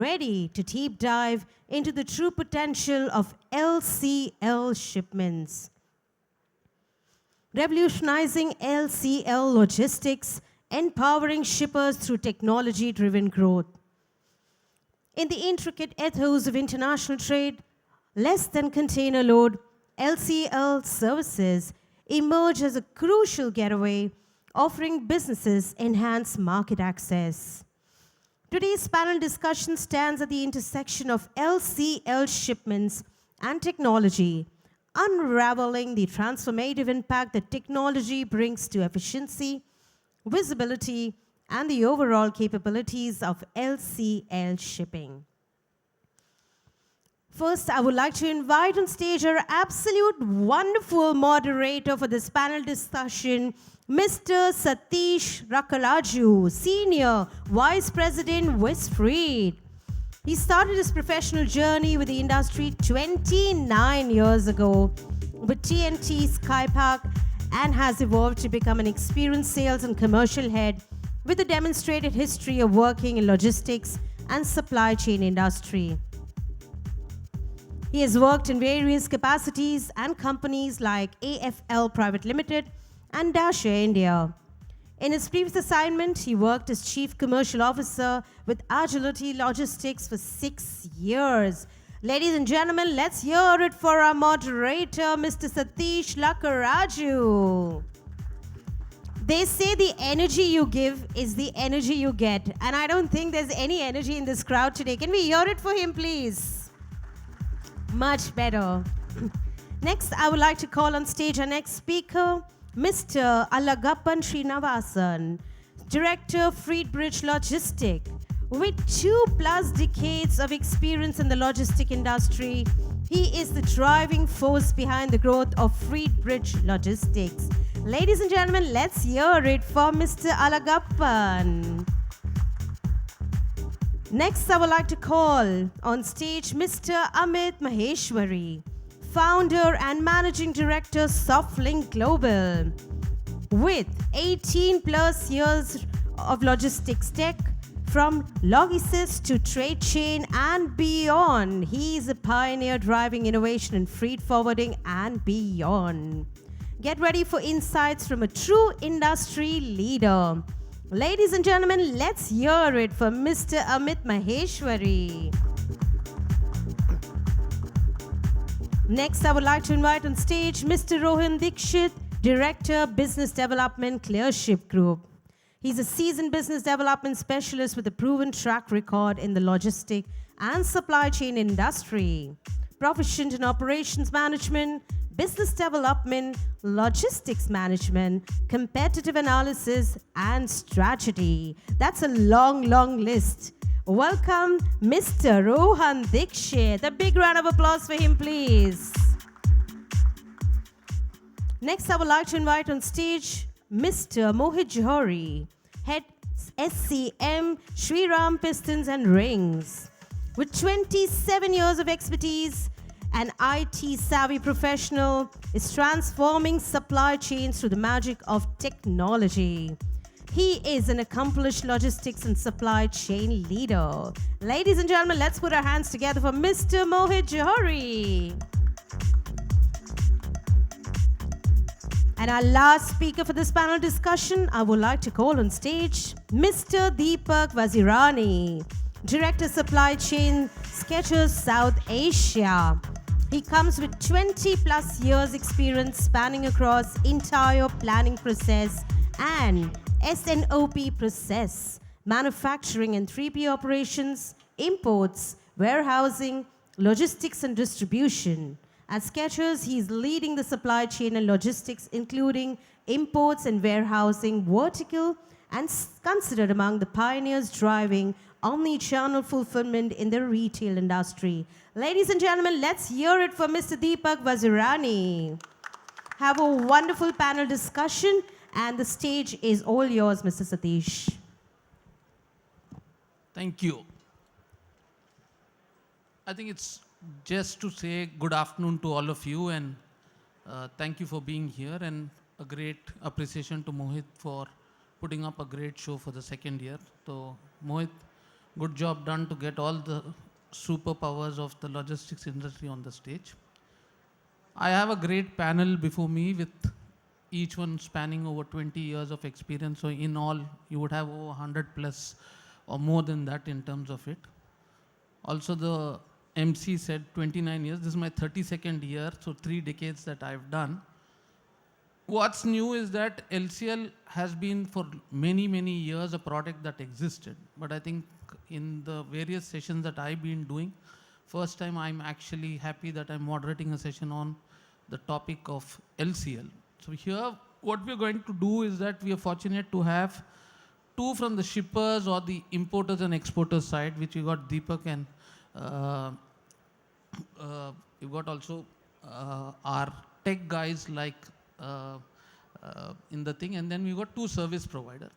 ready to deep dive into the true potential of LCL shipments. Revolutionizing LCL logistics, empowering shippers through technology driven growth. In the intricate ethos of international trade, less than container load, LCL services emerge as a crucial getaway, offering businesses enhanced market access. Today's panel discussion stands at the intersection of LCL shipments and technology, unraveling the transformative impact that technology brings to efficiency, visibility, and the overall capabilities of LCL shipping. First, I would like to invite on stage our absolute wonderful moderator for this panel discussion, Mr. Satish Rakalaju, Senior Vice President, West Freight. He started his professional journey with the industry 29 years ago with TNT Skypark and has evolved to become an experienced sales and commercial head with a demonstrated history of working in logistics and supply chain industry. He has worked in various capacities and companies like AFL Private Limited and Dash Air India. In his previous assignment, he worked as Chief Commercial Officer with Agility Logistics for 6 years. Ladies and gentlemen, let's hear it for our moderator, Mr. Satish Lakaraju. They say the energy you give is the energy you get, and I don't think there's any energy in this crowd today. Can we hear it for him, please? Much better. Next, I would like to call on stage our next speaker, Mr. Alagappan Srinivasan, Director, Freight Logistics. With 2+ decades of experience in the logistic industry, he is the driving force behind the growth of Freight Logistics. Ladies and gentlemen, let's hear it for Mr. Alagappan. Next, I would like to call on stage Mr. Amit Maheshwari, Founder and Managing Director, Softlink Global. With 18+ years of logistics tech, from Logisys to trade chain and beyond, he is a pioneer driving innovation in freight forwarding and beyond. Get ready for insights from a true industry leader. Ladies and gentlemen, let's hear it for Mr. Amit Maheshwari. Next, I would like to invite on stage Mr. Rohan Dikshit, Director, Business Development, Clearship Group. He's a seasoned business development specialist with a proven track record in the logistic and supply chain industry. Proficient in operations management, business development, logistics management, competitive analysis, and strategy. That's a long, long list. Welcome, Mr. Rohan Dikshit. A big round of applause for him, please. Next, I would like to invite on stage Mr. Mohit Johari, Head SCM, Shriram Pistons and Rings. With 27 years of expertise, an IT-savvy professional is transforming supply chains through the magic of technology. He is an accomplished logistics and supply chain leader. Ladies and gentlemen, let's put our hands together for Mr. Mohit Johari. And our last speaker for this panel discussion, I would like to call on stage Mr. Deepak Vazirani, Director Supply Chain, Skechers South Asia. He comes with 20+ years experience spanning across entire planning process and S&OP process, manufacturing and 3P operations, imports, warehousing, logistics and distribution. At Skechers, he is leading the supply chain and logistics, including imports and warehousing vertical, and considered among the pioneers driving omni-channel fulfillment in the retail industry. Ladies and gentlemen, let's hear it for Mr. Deepak Vazirani. Have a wonderful panel discussion, and the stage is all yours, Mr. Satish. Thank you. I think it's just to say good afternoon to all of you, and thank you for being here, and a great appreciation to Mohit for putting up a great show for the second year. So Mohit, Good job done to get all the superpowers of the logistics industry on the stage. I have a great panel before me with each one spanning over 20 years of experience. So in all, you would have over 100 plus or more than that in terms of it. Also, the MC said 29 years. This is my 32nd year, so 3 decades that I've done. What's new is that LCL has been for many, many years a product that existed. But I think in the various sessions that I've been doing, first time I'm actually happy that I'm moderating a session on the topic of LCL. So here, what we're going to do is that we are fortunate to have two from the shippers or the importers and exporters side, which we got Deepak and uh, we've got also our tech guys like in the thing, and then we got two service provider.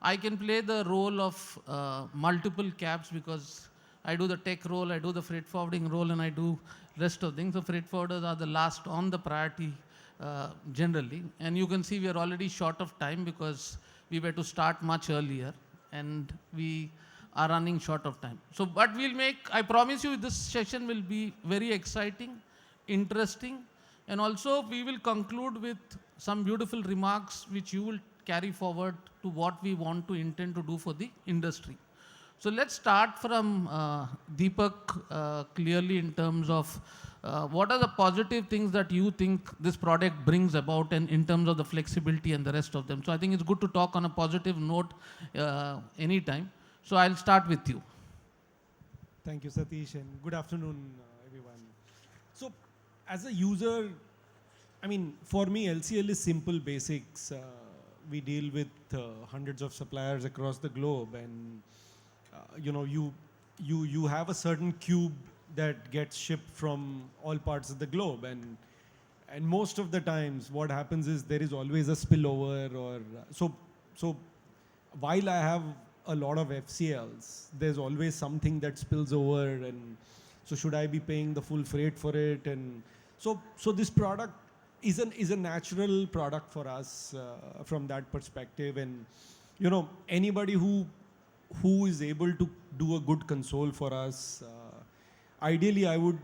I can play the role of multiple caps because I do the tech role, I do the freight forwarding role, and I do rest of things. The freight forwarders are the last on the priority generally, and you can see we are already short of time because we were to start much earlier, and we are running short of time. So, but we'll make, I promise you, this session will be very exciting, interesting, and also we will conclude with some beautiful remarks which you will carry forward to what we want to intend to do for the industry. So let's start from Deepak clearly in terms of what are the positive things that you think this product brings about and in terms of the flexibility and the rest of them. So I think it's good to talk on a positive note anytime. So I'll start with you. Thank you, Satish, and good afternoon, everyone. So, as a user, I mean, for me, LCL is simple basics. We deal with hundreds of suppliers across the globe, and you have a certain cube that gets shipped from all parts of the globe, and most of the times, what happens is there is always a spillover, or so. While I have a lot of FCLs, there's always something that spills over, and so should I be paying the full freight for it? And so this product is a natural product for us from that perspective. And anybody who is able to do a good console for us, ideally I would,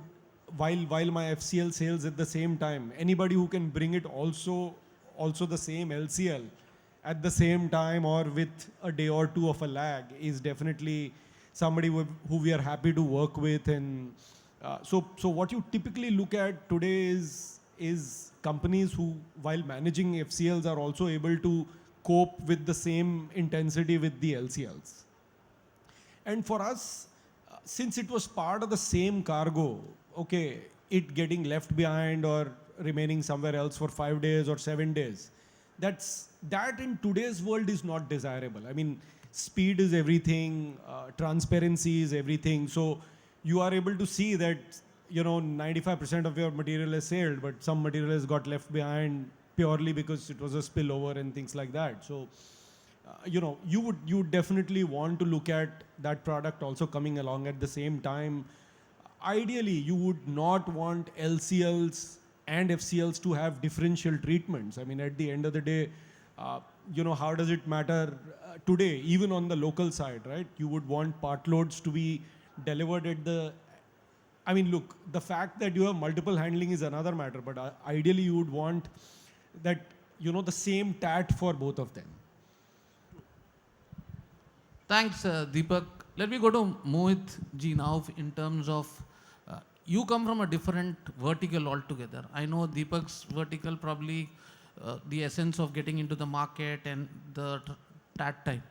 while my FCL sales at the same time, anybody who can bring it also the same LCL at the same time or with a day or two of a lag is definitely somebody who we are happy to work with. And so what you typically look at today is companies who, while managing FCLs, are also able to cope with the same intensity with the LCLs. And for us, since it was part of the same cargo, okay, it getting left behind or remaining somewhere else for 5 days or 7 days, that in today's world is not desirable. I mean, speed is everything, transparency is everything. So you are able to see that 95% of your material is sailed, but some material has got left behind purely because it was a spillover and things like that. So you would definitely want to look at that product also coming along at the same time. Ideally, you would not want LCLs and FCLs to have differential treatments. I mean, at the end of the day, how does it matter today, even on the local side, right? You would want part loads to be delivered at the, I mean, look, the fact that you have multiple handling is another matter, but ideally you would want that, the same TAT for both of them. Thanks, Deepak. Let me go to Mohit ji now in terms of you come from a different vertical altogether. I know Deepak's vertical probably the essence of getting into the market and the TAT time.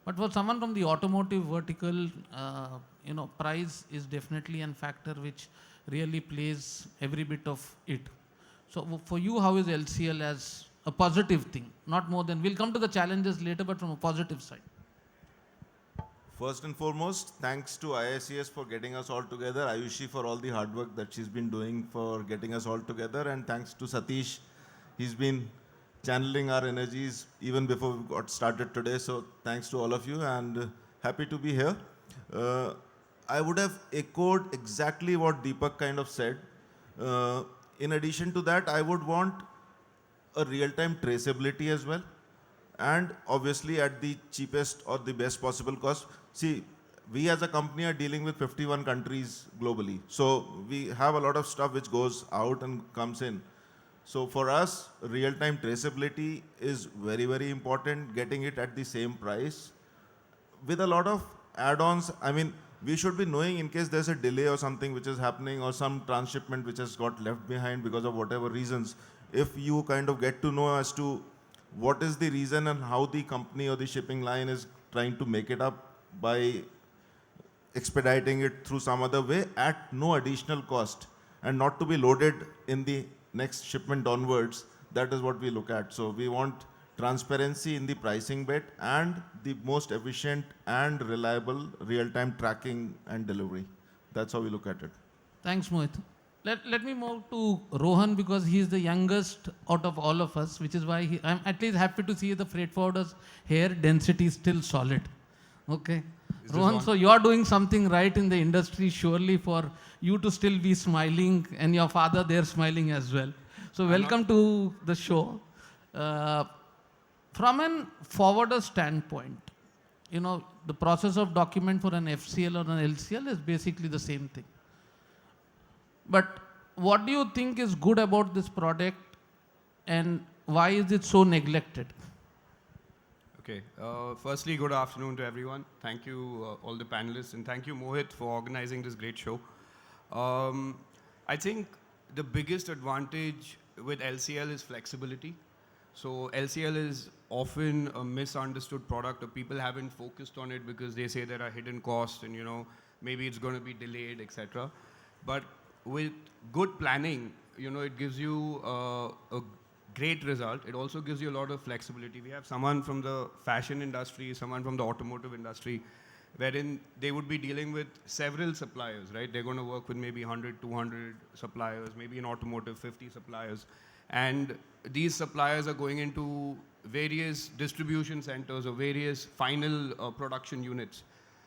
But for someone from the automotive vertical, price is definitely a factor which really plays every bit of it. So for you, how is LCL as a positive thing? Not more than, we'll come to the challenges later, but from a positive side. First and foremost, thanks to IICS for getting us all together, Ayushi for all the hard work that she's been doing for getting us all together, and thanks to Satish. He's been channeling our energies even before we got started today, so thanks to all of you, and happy to be here. I would have echoed exactly what Deepak kind of said. In addition to that, I would want a real-time traceability as well, and obviously at the cheapest or the best possible cost. See, we as a company are dealing with 51 countries globally. So we have a lot of stuff which goes out and comes in. So for us, real-time traceability is very, very important, getting it at the same price. With a lot of add-ons, I mean, we should be knowing in case there's a delay or something which is happening or some transshipment which has got left behind because of whatever reasons. If you kind of get to know as to what is the reason and how the company or the shipping line is trying to make it up by expediting it through some other way at no additional cost and not to be loaded in the next shipment onwards, that is what we look at. So we want transparency in the pricing bit and the most efficient and reliable real-time tracking and delivery. That's how we look at it. Thanks, Mohit. Let me move to Rohan because he is the youngest out of all of us, which is why I'm at least happy to see the freight forwarders' hair density is still solid. Okay. Rohan, so you are doing something right in the industry, surely, for you to still be smiling and your father there smiling as well. So welcome to the show. From an forwarder standpoint, you know, the process of document for an FCL or an LCL is basically the same thing. But what do you think is good about this product and why is it so neglected? Okay. Firstly, good afternoon to everyone. Thank you, all the panelists, and thank you, Mohit, for organizing this great show. I think the biggest advantage with LCL is flexibility. So LCL is often a misunderstood product, or people haven't focused on it because they say there are hidden costs and, you know, maybe it's going to be delayed, etc. But with good planning, you know, it gives you a great result. It also gives you a lot of flexibility. We have someone from the fashion industry, someone from the automotive industry, wherein they would be dealing with several suppliers, right? They're going to work with maybe 100, 200 suppliers, maybe in automotive, 50 suppliers. And these suppliers are going into various distribution centers or various final production units.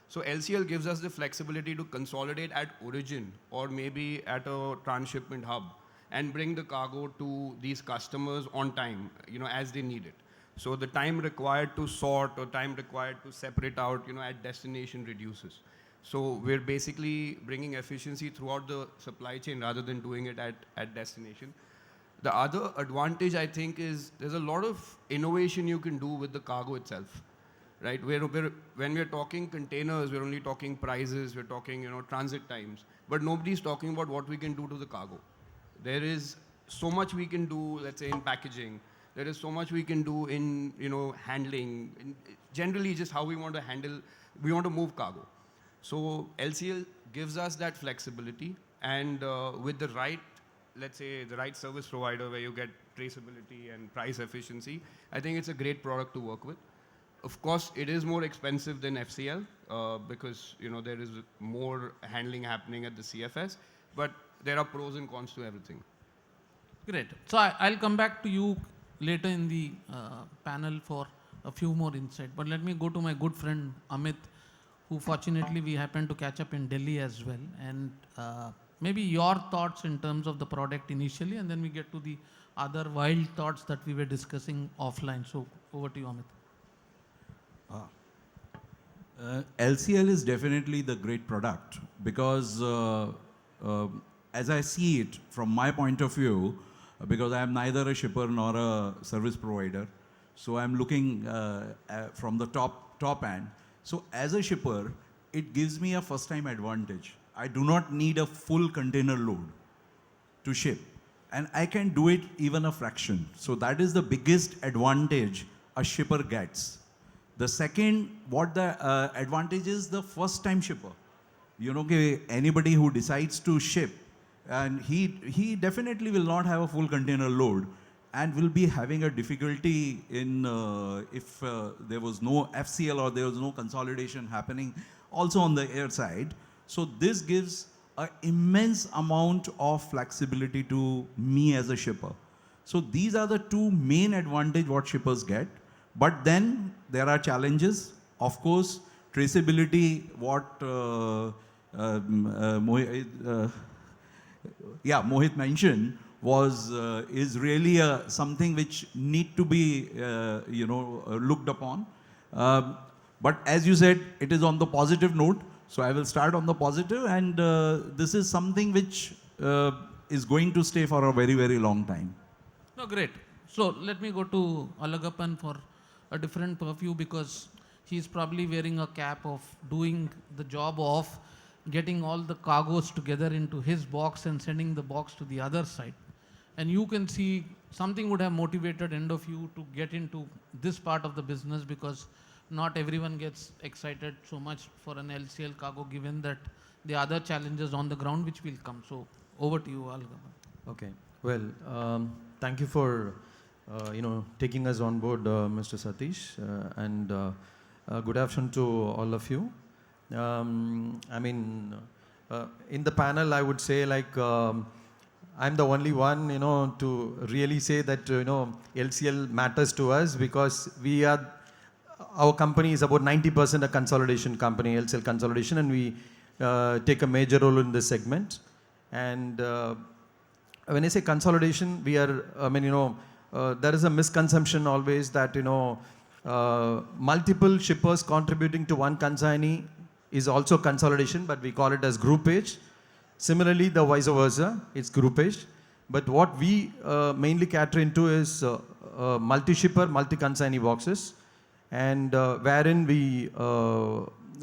So LCL gives us the flexibility to consolidate at origin or maybe at a transshipment hub and bring the cargo to these customers on time, you know, as they need it. So the time required to sort or time required to separate out, you know, at destination reduces. So we're basically bringing efficiency throughout the supply chain rather than doing it at destination. The other advantage, I think, is there's a lot of innovation you can do with the cargo itself, right? When we're talking containers, we're only talking prices, we're talking, you know, transit times, but nobody's talking about what we can do to the cargo. There is so much we can do, let's say, in packaging. There is so much we can do in, you know, handling, in generally just how we want to handle, we want to move cargo. So LCL gives us that flexibility, and with the right, let's say, the right service provider where you get traceability and price efficiency, I think it's a great product to work with. Of course, it is more expensive than FCL because, you know, there is more handling happening at the CFS, but there are pros and cons to everything. Great. So I'll come back to you later in the panel for a few more insight. But let me go to my good friend Amit, who fortunately we happened to catch up in Delhi as well. And maybe your thoughts in terms of the product initially, and then we get to the other wild thoughts that we were discussing offline. So over to you, Amit. LCL is definitely the great product because as I see it from my point of view, because I am neither a shipper nor a service provider, so I'm looking from the top end. So as a shipper, it gives me a first time advantage. I do not need a full container load to ship, and I can do it even a fraction. So that is the biggest advantage a shipper gets. The second, what the advantage is, the first time shipper. You know, anybody who decides to ship, and he definitely will not have a full container load and will be having a difficulty in if there was no FCL or there was no consolidation happening also on the air side. So this gives an immense amount of flexibility to me as a shipper. So these are the two main advantage what shippers get. But then there are challenges. Of course, traceability, what Mohit mentioned, was is really something which need to be looked upon. But as you said, it is on the positive note. So I will start on the positive, and this is something which is going to stay for a very, very long time. No, great. So let me go to Alagappan for a different purview, because he's probably wearing a cap of doing the job of getting all the cargoes together into his box and sending the box to the other side. And you can see something would have motivated end of you to get into this part of the business, because not everyone gets excited so much for an LCL cargo, given that the other challenges on the ground which will come. So over to you, Alagappan. Okay. Well, thank you for taking us on board, Mr. Satish, and good afternoon to all of you. In the panel, I would say I'm the only one, to really say that LCL matters to us, because our company is about 90% a consolidation company, LCL consolidation, and we take a major role in this segment. And when I say consolidation, there is a misconception always that, multiple shippers contributing to one consignee is also consolidation, but we call it as groupage. Similarly, the vice versa, it's groupage. But what we mainly cater into is multi-shipper, multi-consignee boxes, and wherein we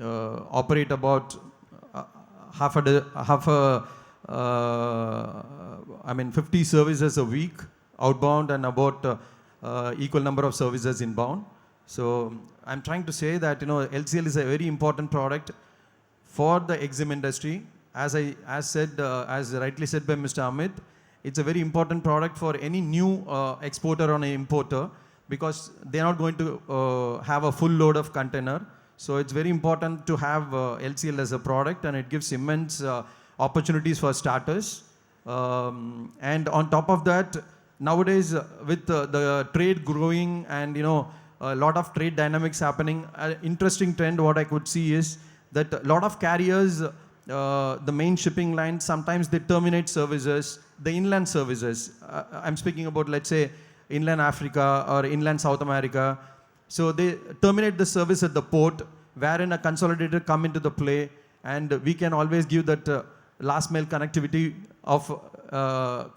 operate about 50 services a week outbound, and about equal number of services inbound. So I'm trying to say that LCL is a very important product for the EXIM industry. As rightly said by Mr. Amit, it's a very important product for any new exporter or an importer, because they're not going to have a full load of container. So it's very important to have LCL as a product, and it gives immense opportunities for starters. And on top of that, nowadays with the trade growing and a lot of trade dynamics happening, an interesting trend what I could see is that a lot of carriers, the main shipping lines, sometimes they terminate services, the inland services. I'm speaking about, let's say, inland Africa or inland South America. So they terminate the service at the port, wherein a consolidator come into the play, and we can always give that last mile connectivity of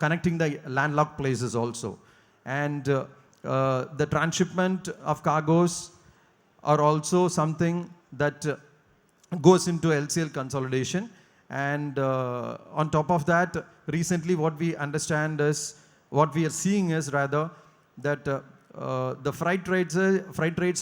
connecting the landlocked places also. And the transshipment of cargoes are also something that goes into LCL consolidation. And on top of that, recently what we are seeing is rather that the freight rates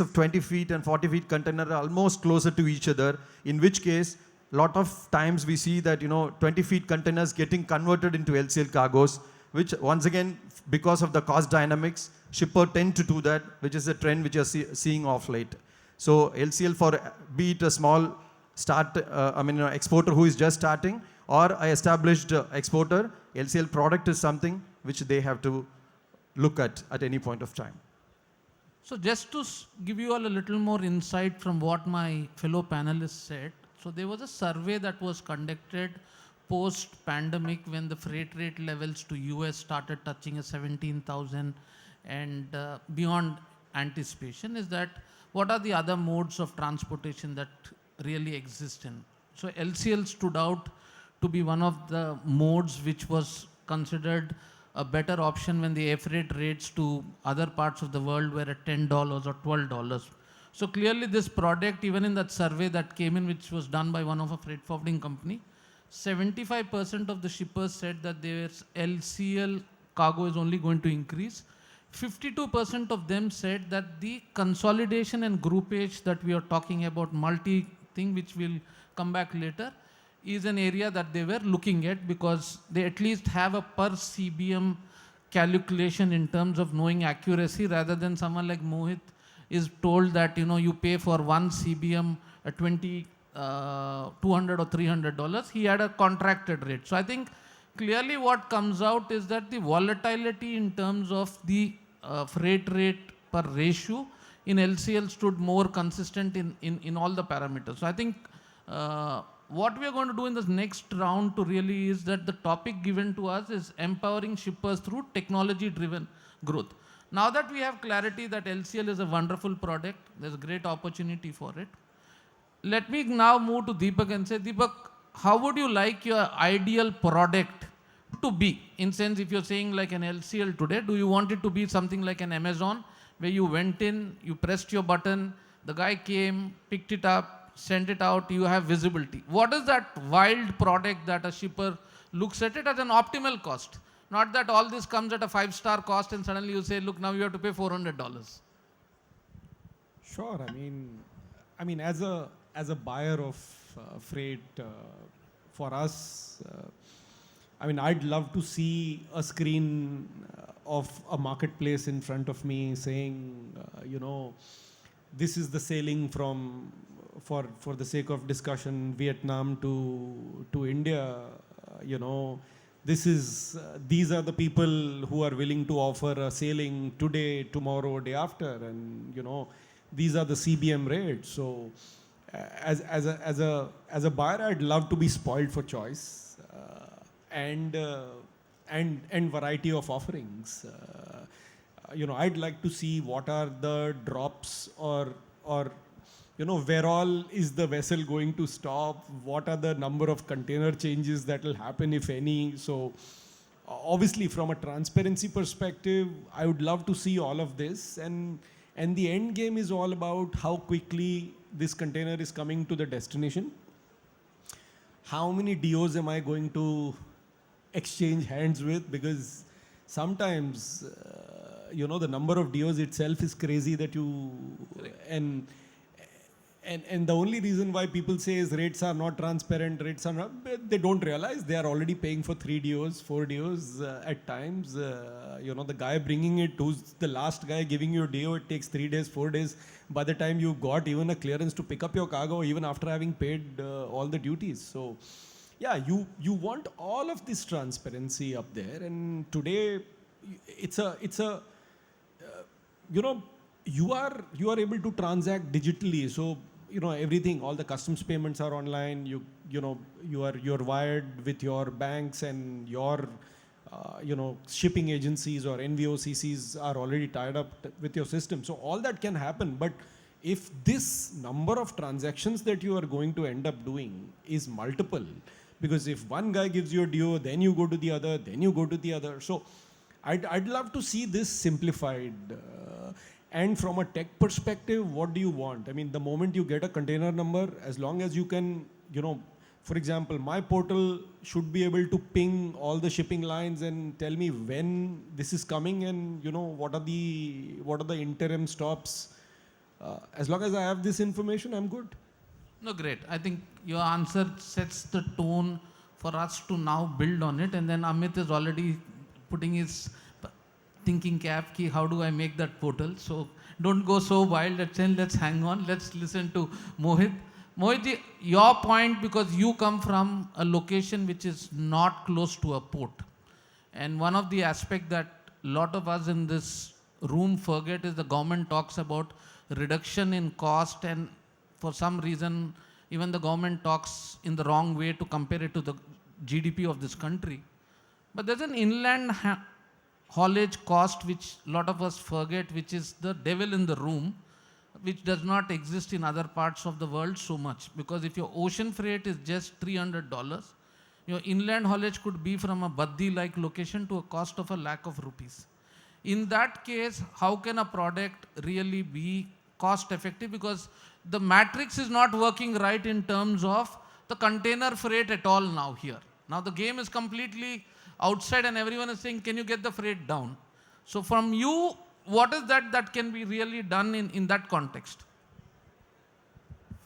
of 20 feet and 40 feet container are almost closer to each other, in which case lot of times we see that 20 feet containers getting converted into LCL cargoes, which once again, because of the cost dynamics, shipper tend to do that, which is a trend which you're seeing off late. So LCL, for be it a small exporter who is just starting, or an established exporter, LCL product is something which they have to look at any point of time. So just to give you all a little more insight from what my fellow panelists said, so there was a survey that was conducted post-pandemic when the freight rate levels to US started touching a 17,000 and beyond anticipation, is that what are the other modes of transportation that really exist in. So LCL stood out to be one of the modes which was considered a better option when the air freight rates to other parts of the world were at $10 or $12. So clearly this product, even in that survey that came in, which was done by one of a freight forwarding company, 75% of the shippers said that their LCL cargo is only going to increase. 52% of them said that the consolidation and groupage that we are talking about, multi thing which will come back later, is an area that they were looking at, because they at least have a per CBM calculation in terms of knowing accuracy, rather than someone like Mohit is told that you pay for 1 CBM at $200 or $300. He had a contracted rate. So I think clearly what comes out is that the volatility in terms of the freight rate per ratio in LCL stood more consistent in all the parameters. So I think what we are going to do in this next round to really is that the topic given to us is empowering shippers through technology-driven growth. Now that we have clarity that LCL is a wonderful product, there's a great opportunity for it. let me now move to Deepak and say, Deepak, how would you like your ideal product to be? In sense, if you're saying like an LCL today, do you want it to be something like an Amazon, where you went in, you pressed your button, the guy came, picked it up, sent it out, you have visibility? What is that wild product that a shipper looks at it as an optimal cost? Not that all this comes at a 5-star cost and suddenly you say, look, now you have to pay $400. Sure. I mean, as a buyer of freight, for us, I mean, I'd love to see a screen of a marketplace in front of me saying, this is the sailing from, for the sake of discussion, Vietnam to India. This is these are the people who are willing to offer a sailing today, tomorrow, day after, and these are the CBM rates. So, as a buyer, I'd love to be spoiled for choice and variety of offerings. I'd like to see what are the drops or where all is the vessel going to stop, what are the number of container changes that will happen, if any. So obviously from a transparency perspective, I would love to see all of this, and the end game is all about how quickly this container is coming to the destination. How many DOs am I going to exchange hands with? Because sometimes the number of DOs itself is crazy that you and the only reason why people say is rates are not transparent, rates are not, they don't realize they are already paying for 3 DOs, 4 DOs at times. The guy bringing it, who's the last guy giving you a DO, it takes 3 days, 4 days. By the time you got even a clearance to pick up your cargo, even after having paid all the duties. So, yeah, you want all of this transparency up there. And today, it's a you are able to transact digitally. So everything, all the customs payments are online. You're wired with your banks, and your shipping agencies or NVOCCs are already tied up with your system. So all that can happen. But if this number of transactions that you are going to end up doing is multiple, because if one guy gives you a DO, then you go to the other, then you go to the other. So I'd love to see this simplified. And from a tech perspective, what do you want? I mean, the moment you get a container number, as long as you can, for example, my portal should be able to ping all the shipping lines and tell me when this is coming, and what are the interim stops. As long as I have this information, I'm good. No, great. I think your answer sets the tone for us to now build on it. And then Amit is already putting his thinking cap key, how do I make that portal? So don't go so wild. Let's hang on. Let's listen to Mohit. Mohit, your point, because you come from a location which is not close to a port. And one of the aspects that a lot of us in this room forget is the government talks about reduction in cost, and for some reason even the government talks in the wrong way to compare it to the GDP of this country. But there's an inland haulage cost which a lot of us forget, which is the devil in the room, which does not exist in other parts of the world so much. Because if your ocean freight is just $300, your inland haulage could be from a Baddi-like location to a cost of ₹1,00,000. In that case, how can a product really be cost effective? Because the matrix is not working right in terms of the container freight at all now here. Now the game is completely outside and everyone is saying, can you get the freight down? So from you, what is that can be really done in that context?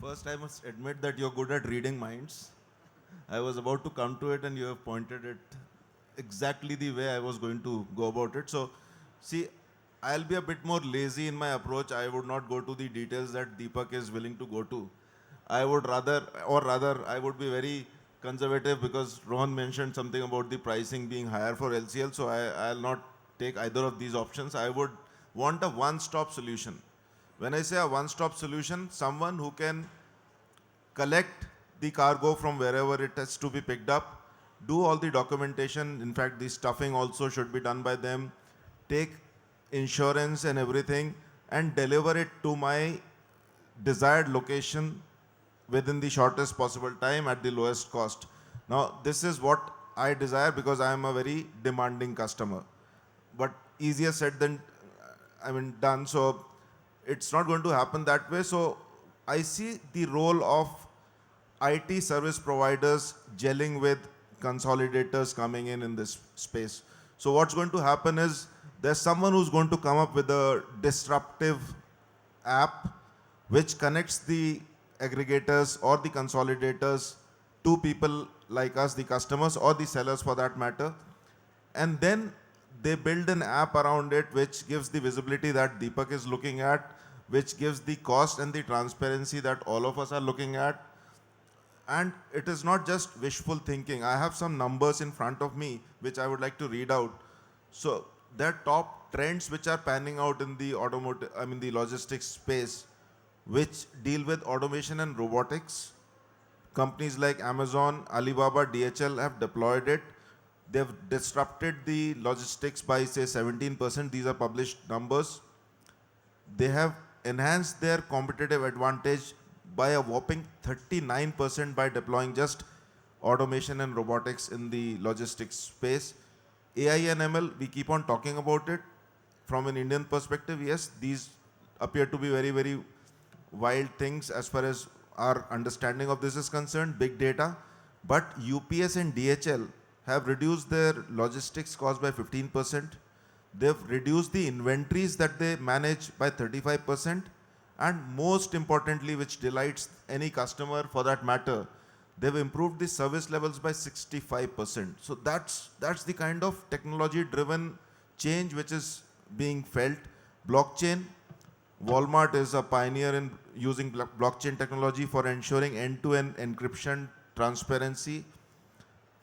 First, I must admit that you're good at reading minds. I was about to come to it and you have pointed it exactly the way I was going to go about it. So, see, I'll be a bit more lazy in my approach. I would not go to the details that Deepak is willing to go to. I would rather, I would be very conservative, because Rohan mentioned something about the pricing being higher for LCL. So I'll not take either of these options. I would want a one-stop solution. When I say a one-stop solution, someone who can collect the cargo from wherever it has to be picked up, do all the documentation. In fact, the stuffing also should be done by them, take insurance and everything, and deliver it to my desired location within the shortest possible time at the lowest cost. Now, this is what I desire because I am a very demanding customer. But easier said than, done. So it's not going to happen that way. So I see the role of IT service providers gelling with consolidators coming in this space. So what's going to happen is there's someone who's going to come up with a disruptive app which connects the aggregators or the consolidators to people like us, the customers or the sellers for that matter. And then they build an app around it which gives the visibility that Deepak is looking at, which gives the cost and the transparency that all of us are looking at. And it is not just wishful thinking. I have some numbers in front of me which I would like to read out. So there are top trends which are panning out in the the logistics space, which deal with automation and robotics. Companies like Amazon, Alibaba, DHL have deployed it. They've disrupted the logistics by say 17%. These are published numbers. They have enhanced their competitive advantage by a whopping 39% by deploying just automation and robotics in the logistics space. AI and ML, we keep on talking about it. From an Indian perspective, yes, these appear to be very, very wild things as far as our understanding of this is concerned, big data. But UPS and DHL have reduced their logistics cost by 15%. They've reduced the inventories that they manage by 35%. And most importantly, which delights any customer for that matter, they've improved the service levels by 65%. So that's the kind of technology-driven change which is being felt. Blockchain, Walmart is a pioneer in using blockchain technology for ensuring end-to-end encryption, transparency.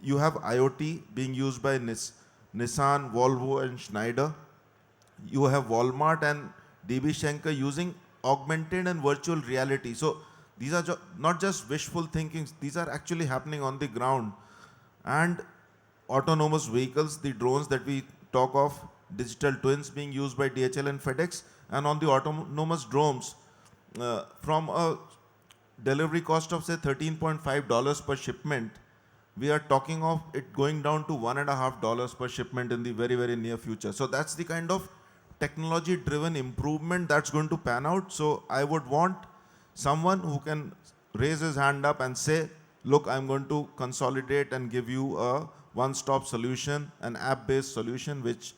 You have IoT being used by Nissan, Volvo, and Schneider. You have Walmart and DB Schenker using augmented and virtual reality. So these are not just wishful thinking, these are actually happening on the ground. And autonomous vehicles, the drones that we talk of, digital twins being used by DHL and FedEx, and on the autonomous drones, from a delivery cost of say $13.5 per shipment, we are talking of it going down to $1.50 per shipment in the very, very near future. So that's the kind of technology-driven improvement that's going to pan out. So I would want someone who can raise his hand up and say, look, I'm going to consolidate and give you a one-stop solution, an app-based solution, which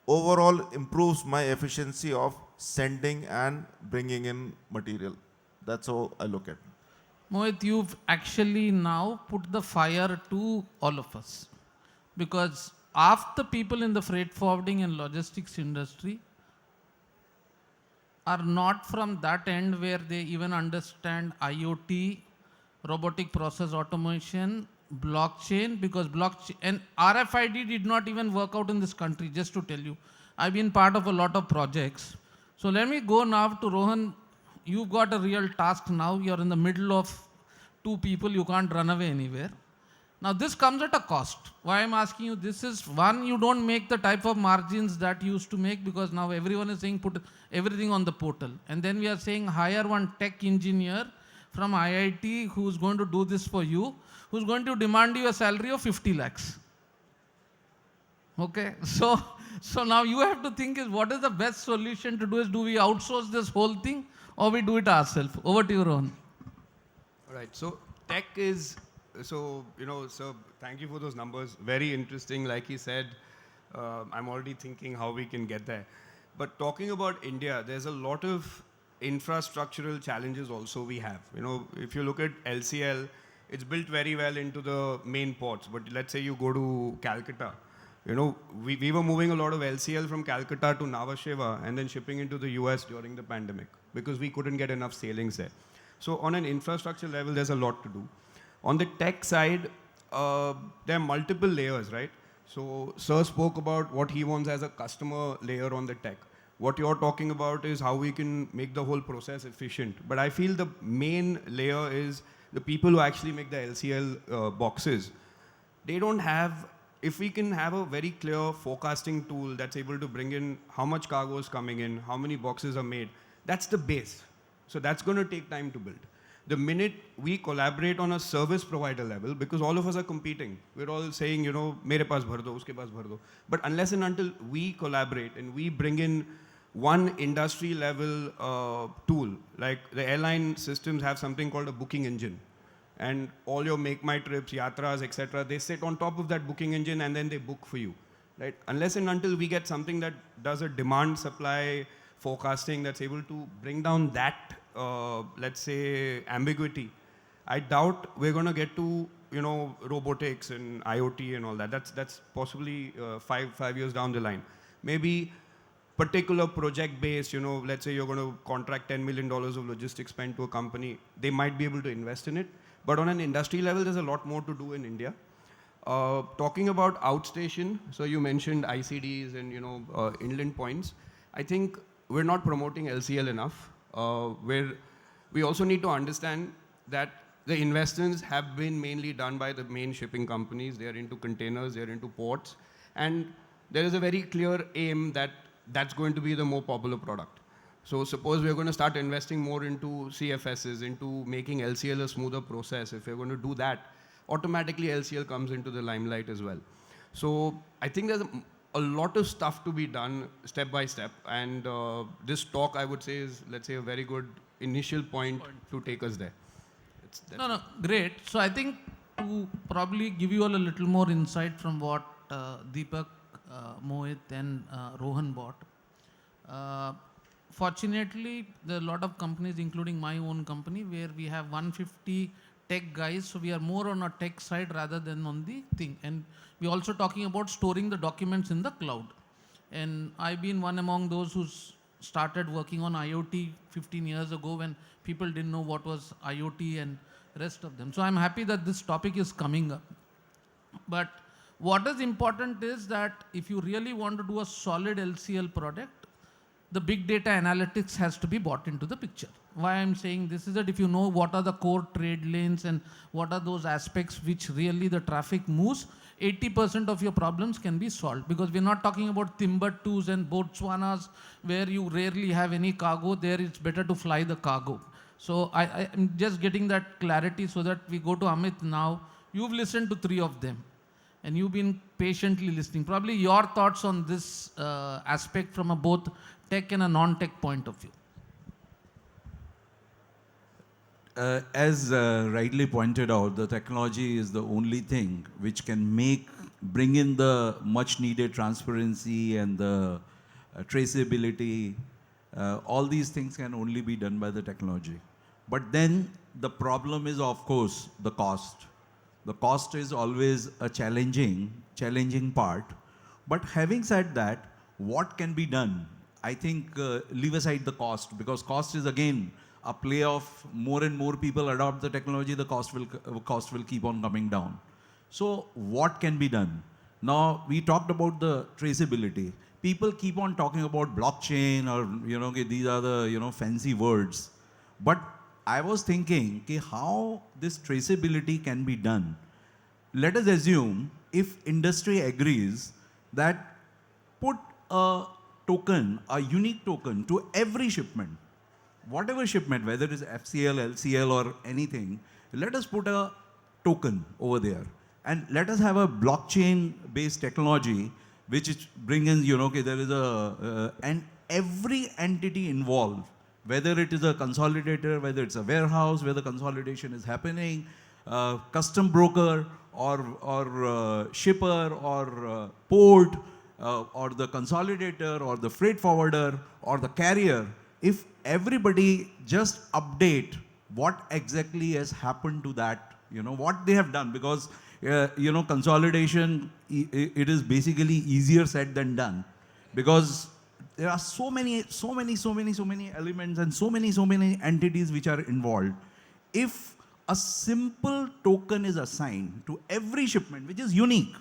overall improves my efficiency of sending and bringing in material. That's how I look at it. Mohit, you've actually now put the fire to all of us. Because half the people in the freight forwarding and logistics industry are not from that end where they even understand IoT, robotic process automation, blockchain, because blockchain and RFID did not even work out in this country, just to tell you. I've been part of a lot of projects. So let me go now to Rohan. You've got a real task now. You're in the middle of two people. You can't run away anywhere. Now this comes at a cost. Why I'm asking you this is, one, you don't make the type of margins that you used to make because now everyone is saying put everything on the portal. And then we are saying hire one tech engineer from IIT who's going to do this for you, who's going to demand you a salary of 50 lakhs. Okay, so now you have to think is what is the best solution to do is, do we outsource this whole thing or we do it ourselves? Over to you, Rohan. All right, so tech is, so thank you for those numbers. Very interesting. Like he said, I'm already thinking how we can get there. But talking about India, there's a lot of infrastructural challenges also we have. If you look at LCL, it's built very well into the main ports. But let's say you go to Calcutta, we were moving a lot of LCL from Calcutta to Nhava Sheva and then shipping into the US during the pandemic because we couldn't get enough sailings there. So on an infrastructure level, there's a lot to do. On the tech side, there are multiple layers, right? So Sir spoke about what he wants as a customer layer on the tech. What you're talking about is how we can make the whole process efficient. But I feel the main layer is the people who actually make the LCL boxes. They don't have, if we can have a very clear forecasting tool that's able to bring in how much cargo is coming in, how many boxes are made, that's the base. So that's going to take time to build. The minute we collaborate on a service provider level, because all of us are competing, we're all saying, you know, mere paas bhar do, uske paas bhar do. But unless and until we collaborate and we bring in one industry level tool, like the airline systems have something called a booking engine. And all your make my trips, yatras, etc., they sit on top of that booking engine and then they book for you. Right? Unless and until we get something that does a demand supply forecasting that's able to bring down that, let's say, ambiguity, I doubt we're going to get to, you know, robotics and IoT and all that. That's possibly 5 years down the line. Maybe particular project based, you know, let's say you're going to contract $10 million of logistics spend to a company, they might be able to invest in it. But on an industry level, there's a lot more to do in India. Talking about outstation, so you mentioned ICDs and, you know, inland points. I think we're not promoting LCL enough. We also need to understand that the investments have been mainly done by the main shipping companies. They are into containers, they are into ports. And there is a very clear aim that that's going to be the more popular product. So suppose we're going to start investing more into CFSs, into making LCL a smoother process. If we're going to do that, automatically LCL comes into the limelight as well. So I think there's a lot of stuff to be done step by step. And this talk, I would say, is, let's say, a very good initial point to take us there. No, great. So I think to probably give you all a little more insight from what Deepak, Mohit and Rohan bought. Fortunately, there are a lot of companies, including my own company, where we have 150 tech guys. So we are more on a tech side rather than on the thing. And we're also talking about storing the documents in the cloud. And I've been one among those who started working on IoT 15 years ago when people didn't know what was IoT and rest of them. So I'm happy that this topic is coming up. But what is important is that if you really want to do a solid LCL product, the big data analytics has to be brought into the picture. Why I'm saying this is that if you know what are the core trade lanes and what are those aspects which really the traffic moves, 80% of your problems can be solved, because we're not talking about Timbuktus and Botswanas where you rarely have any cargo. There it's better to fly the cargo. So I'm just getting that clarity so that we go to Amit now. You've listened to 3 of them and you've been patiently listening. Probably your thoughts on this aspect from a both tech and a non-tech point of view. As rightly pointed out, the technology is the only thing which can bring in the much needed transparency and the traceability. All these things can only be done by the technology. But then the problem is, of course, the cost. The cost is always a challenging part. But having said that, what can be done? I think leave aside the cost, because cost is again a play of more and more people adopt the technology, the cost will keep on coming down. So what can be done? Now we talked about the traceability. People keep on talking about blockchain or these are the fancy words. But I was thinking how this traceability can be done. Let us assume if industry agrees that put a token, a unique token to every shipment, whatever shipment, whether it is FCL, LCL or anything, let us put a token over there and let us have a blockchain based technology which brings in, there is and every entity involved, whether it is a consolidator, whether it's a warehouse where the consolidation is happening, custom broker or shipper or port, or the consolidator or the freight forwarder or the carrier, if everybody just update what exactly has happened to that, what they have done, because consolidation, it is basically easier said than done, because there are so many elements and so many entities which are involved. If a simple token is assigned to every shipment, which is unique,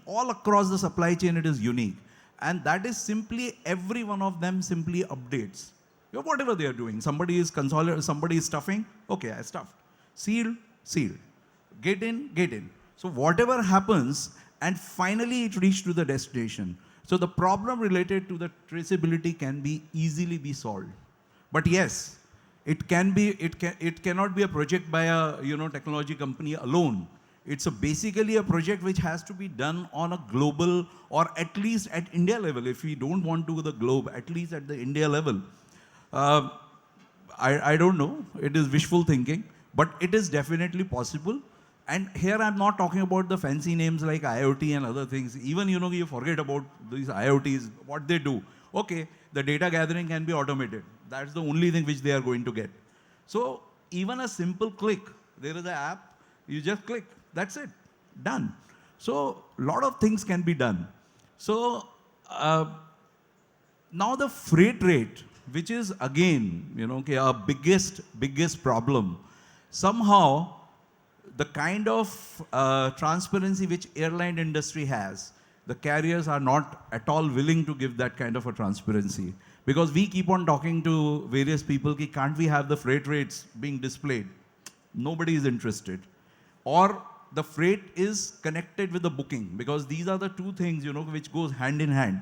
all across the supply chain, it is unique. And that is simply every one of them simply updates. Whatever they are doing, somebody is somebody is stuffing, okay, I stuffed. Sealed. Get in. So whatever happens, and finally it reached to the destination. So the problem related to the traceability can be easily be solved. But yes, It cannot be a project by a technology company alone. It's basically a project which has to be done on a global, or at least at India level. If we don't want to go the globe, at least at the India level. Uh, I don't know. It is wishful thinking, but it is definitely possible. And here I'm not talking about the fancy names like IoT and other things. Even you forget about these IoTs, what they do. Okay, the data gathering can be automated. That's the only thing which they are going to get. So even a simple click, there is an app, you just click, that's it, done. So a lot of things can be done. So uh, now the freight rate, which is again, okay, our biggest problem. Somehow, the kind of transparency which airline industry has, the carriers are not at all willing to give that kind of a transparency. Because we keep on talking to various people, ki, can't we have the freight rates being displayed? Nobody is interested. Or the freight is connected with the booking, because these are the two things which goes hand in hand.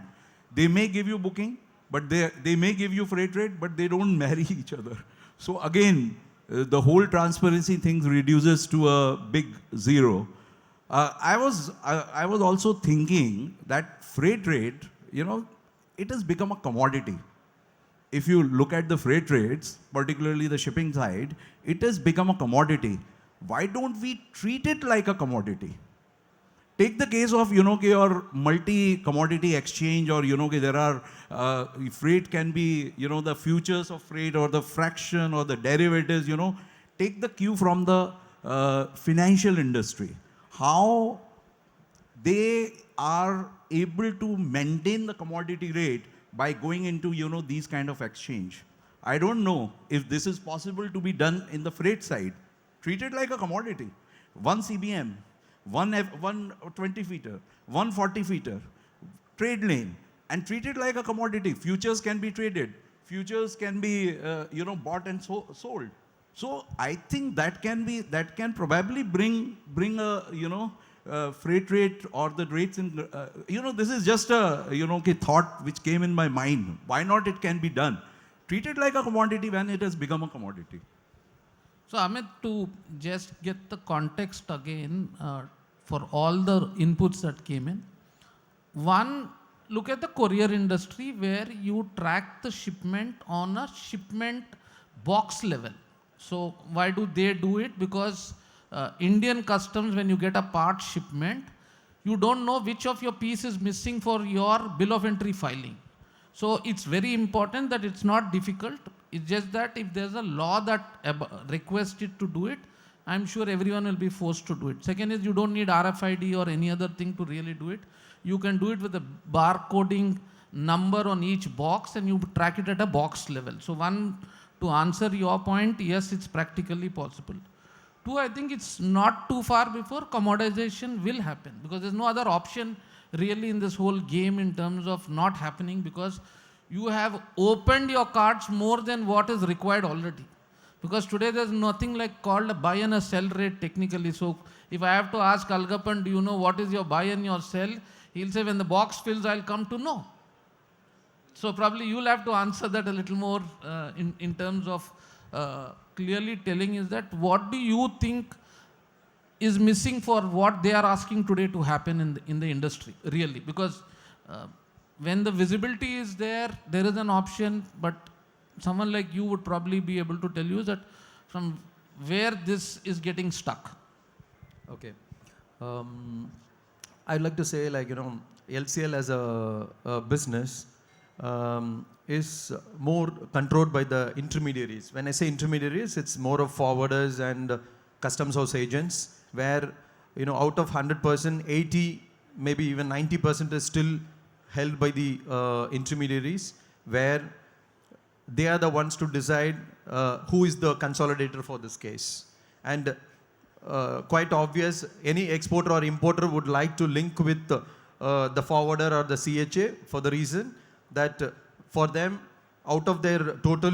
They may give you booking, but they may give you freight rate, but they don't marry each other. So again, the whole transparency thing reduces to a big zero. I was also thinking that freight rate, it has become a commodity. If you look at the freight rates, particularly the shipping side, it has become a commodity. Why don't we treat it like a commodity? Take the case of, your multi-commodity exchange, or, there are, freight can be, the futures of freight, or the fraction, or the derivatives, Take the cue from the financial industry. How they are able to maintain the commodity rate by going into, these kind of exchange. I don't know if this is possible to be done in the freight side. Treat it like a commodity. One CBM, one 20-feeter, 140-feeter, trade lane, and treat it like a commodity. Futures can be traded. Futures can be, bought and sold. So I think that can probably bring a, freight rate, or the rates in, this is just a, thought which came in my mind. Why not it can be done? Treat it like a commodity when it has become a commodity. So Amit, to just get the context again for all the inputs that came in. One, look at the courier industry where you track the shipment on a shipment box level. So why do they do it? Because Indian customs, when you get a part shipment, you don't know which of your piece is missing for your bill of entry filing. So it's very important that it's not difficult. It's just that if there's a law that requests it to do it, I'm sure everyone will be forced to do it. Second is, you don't need RFID or any other thing to really do it. You can do it with a barcoding number on each box, and you track it at a box level. So one, to answer your point, yes, it's practically possible. Two, I think it's not too far before commoditization will happen, because there's no other option really in this whole game in terms of not happening, because you have opened your cards more than what is required already. Because today there's nothing like called a buy and a sell rate technically. So if I have to ask Algapan, do you know what is your buy and your sell? He'll say, when the box fills, I'll come to know. So probably you'll have to answer that a little more in terms of clearly telling is that what do you think is missing for what they are asking today to happen in the industry, really? Because when the visibility is there, there is an option, but someone like you would probably be able to tell you that from where this is getting stuck. Okay. I'd like to say, LCL as a business is more controlled by the intermediaries. When I say intermediaries, it's more of forwarders and customs house agents, where, out of 100%, 80, maybe even 90% is still held by the intermediaries, where they are the ones to decide who is the consolidator for this case. And quite obvious, any exporter or importer would like to link with the forwarder or the CHA, for the reason that for them, out of their total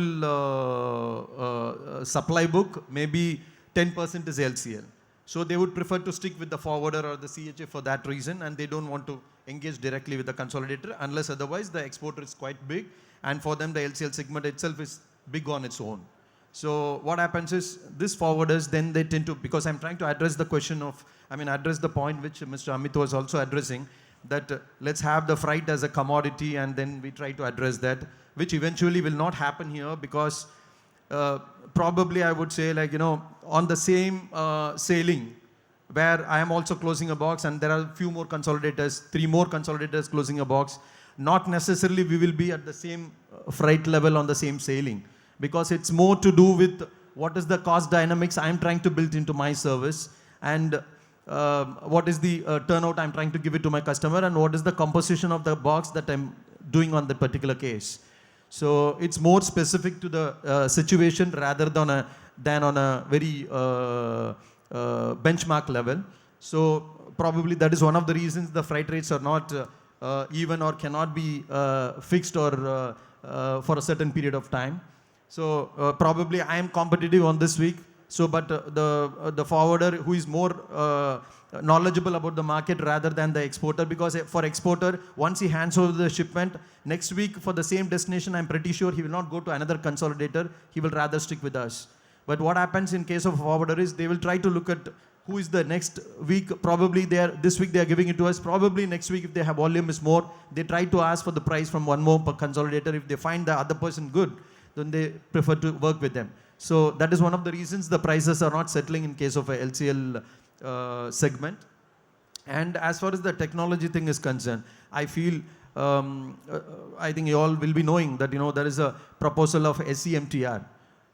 supply book, maybe 10% is LCL. So they would prefer to stick with the forwarder or the CHA for that reason, and they don't want to engage directly with the consolidator, unless otherwise the exporter is quite big, and for them the LCL segment itself is big on its own. So what happens is this forwarders, then they tend to, because I'm trying to address the question of, address the point which Mr. Amit was also addressing, that let's have the freight as a commodity and then we try to address that, which eventually will not happen here because probably I would say, like, on the same sailing where I am also closing a box and there are a few more consolidators, 3 more consolidators closing a box, not necessarily we will be at the same freight level on the same sailing, because it's more to do with what is the cost dynamics I'm trying to build into my service, and what is the turnout I'm trying to give it to my customer, and what is the composition of the box that I'm doing on that particular case. So it's more specific to the situation rather than on a very benchmark level. So probably that is one of the reasons the freight rates are not even or cannot be fixed or for a certain period of time. So probably I am competitive on this week. So, but the forwarder who is more knowledgeable about the market rather than the exporter, because for exporter, once he hands over the shipment, next week for the same destination, I'm pretty sure he will not go to another consolidator. He will rather stick with us. But what happens in case of a forwarder is they will try to look at who is the next week. Probably this week they are giving it to us. Probably next week, if they have volume is more, they try to ask for the price from one more consolidator. If they find the other person good, then they prefer to work with them. So that is one of the reasons the prices are not settling in case of a LCL segment. And as far as the technology thing is concerned, I feel, I think you all will be knowing that, there is a proposal of SCMTR,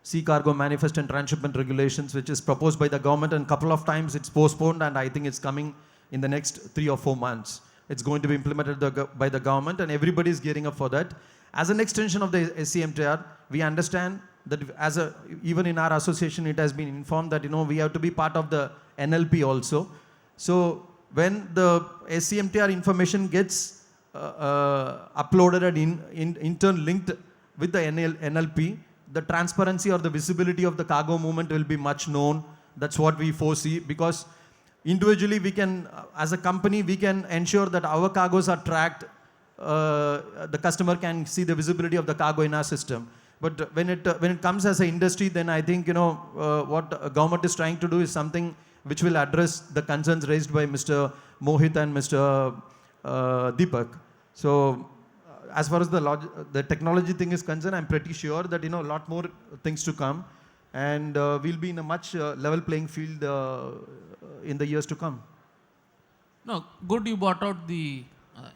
Sea Cargo Manifest and Transshipment Regulations, which is proposed by the government, and a couple of times it's postponed, and I think it's coming in the next 3 or 4 months. It's going to be implemented by the government, and everybody is gearing up for that. As an extension of the SCMTR, we understand that even in our association, it has been informed that, we have to be part of the NLP also. So when the SCMTR information gets uploaded and in turn linked with the NLP, the transparency or the visibility of the cargo movement will be much known. That's what we foresee, because individually we can, as a company, we can ensure that our cargoes are tracked. The customer can see the visibility of the cargo in our system. But when it comes as an industry, then I think, what government is trying to do is something which will address the concerns raised by Mr. Mohit and Mr. Deepak. So as far as the technology thing is concerned, I'm pretty sure that, a lot more things to come, and we'll be in a much level playing field in the years to come. No, good you brought out the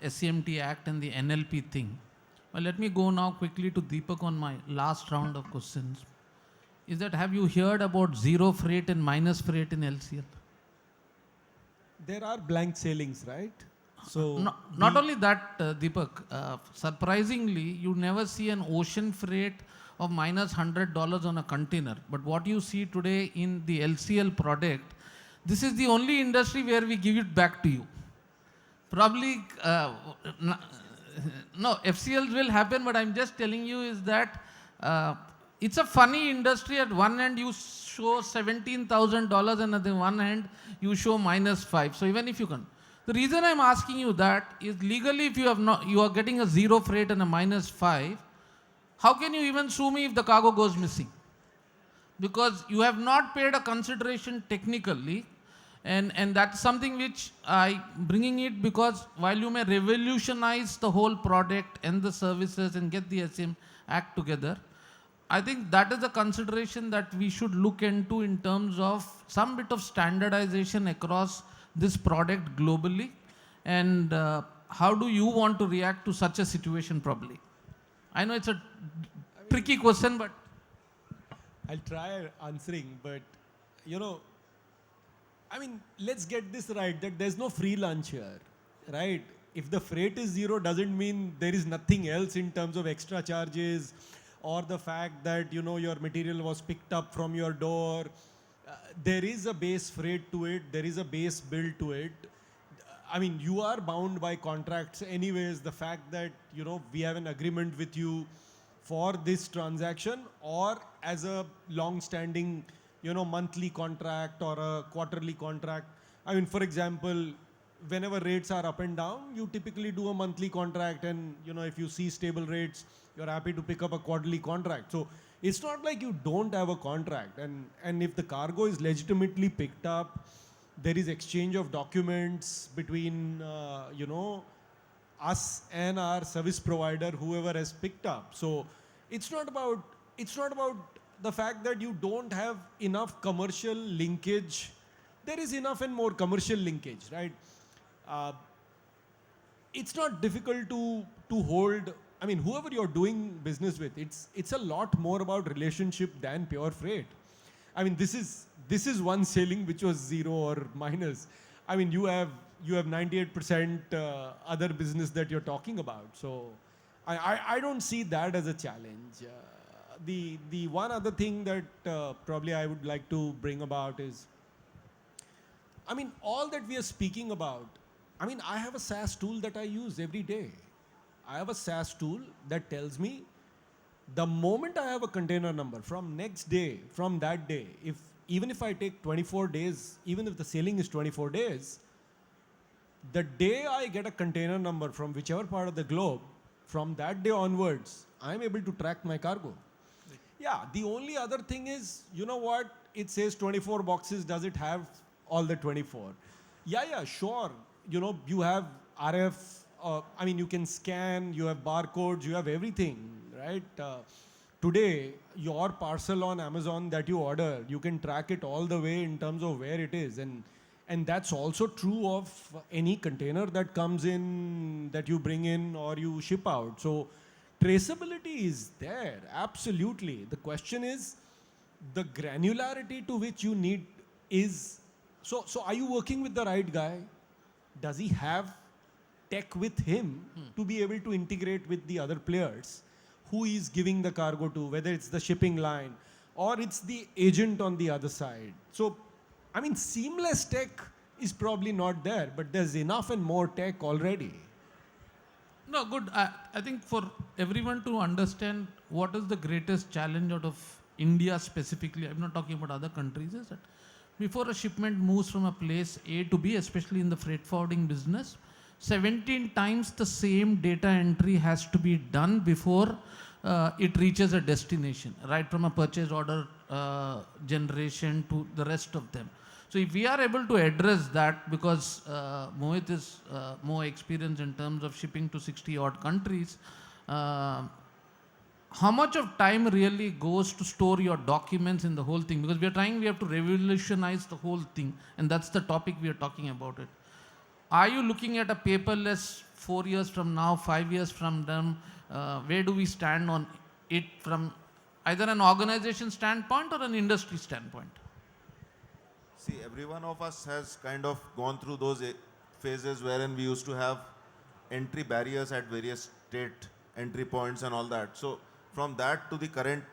SCMT Act and the NLP thing. Well, let me go now quickly to Deepak on my last round of questions. Is that, have you heard about zero freight and minus freight in LCL? There are blank sailings, right? So not only that, Deepak, surprisingly, you never see an ocean freight of minus $100 on a container. But what you see today in the LCL product, this is the only industry where we give it back to you. Probably, no, FCLs will happen, but I'm just telling you is that it's a funny industry. At one end, you show $17,000, and at the one hand, you show -5. So even if you can. The reason I'm asking you that is legally, if you are getting a zero freight and a -5, how can you even sue me if the cargo goes missing? Because you have not paid a consideration technically, and that's something which I bringing it, because while you may revolutionize the whole product and the services and get the SM Act together, I think that is a consideration that we should look into in terms of some bit of standardization across this product globally, and how do you want to react to such a situation probably? I know it's a tricky question, but I'll try answering, but let's get this right, that there's no free lunch here, right? If the freight is zero, doesn't mean there is nothing else in terms of extra charges, or the fact that, your material was picked up from your door. There is a base freight to it. There is a base bill to it. You are bound by contracts anyways. The fact that, we have an agreement with you for this transaction, or as a long-standing, monthly contract or a quarterly contract. For example, whenever rates are up and down, you typically do a monthly contract, and, if you see stable rates, you're happy to pick up a quarterly contract. So It's not like you don't have a contract, and if the cargo is legitimately picked up, there is exchange of documents between us and our service provider, whoever has picked up. So it's not about the fact that you don't have enough commercial linkage. There is enough and more commercial linkage, right? Uh, it's not difficult to hold. I mean, whoever you're doing business with, it's a lot more about relationship than pure freight. I mean, this is one sailing which was zero or minus. I mean, you have 98% other business that you're talking about. So I don't see that as a challenge. The one other thing that probably I would like to bring about is, I mean, all that we are speaking about, I mean, I have a SaaS tool that I use every day. I have a SaaS tool that tells me the moment I have a container number, from next day, from that day, even if I take 24 days, even if the sailing is 24 days, the day I get a container number from whichever part of the globe, from that day onwards, I'm able to track my cargo. Yeah, the only other thing is, you know what? It says 24 boxes. Does it have all the 24? Yeah, sure. You know, you have RF. I mean, you can scan. You have barcodes. You have everything, right? Today, your parcel on Amazon that you order, you can track it all the way in terms of where it is, and that's also true of any container that comes in, that you bring in or you ship out. So traceability is there, absolutely. The question is the granularity to which you need is, so are you working with the right guy? Does he have tech with him to be able to integrate with the other players who is giving the cargo to, whether it's the shipping line or it's the agent on the other side? So I mean, seamless tech is probably not there, but there's enough and more tech already. No, good. I think for everyone to understand what is the greatest challenge out of India specifically, I'm not talking about other countries, is that before a shipment moves from a place A to B, especially in the freight forwarding business, 17 times the same data entry has to be done before it reaches a destination, right from a purchase order generation to the rest of them. So if we are able to address that, because Mohit is more experienced in terms of shipping to 60 odd countries, how much of time really goes to store your documents in the whole thing? Because we have to revolutionize the whole thing, and that's the topic we are talking about it. Are you looking at a paperless 4 years from now, 5 years from then? Where do we stand on it from either an organization standpoint or an industry standpoint? See, every one of us has kind of gone through those phases wherein we used to have entry barriers at various state entry points and all that. So from that to the current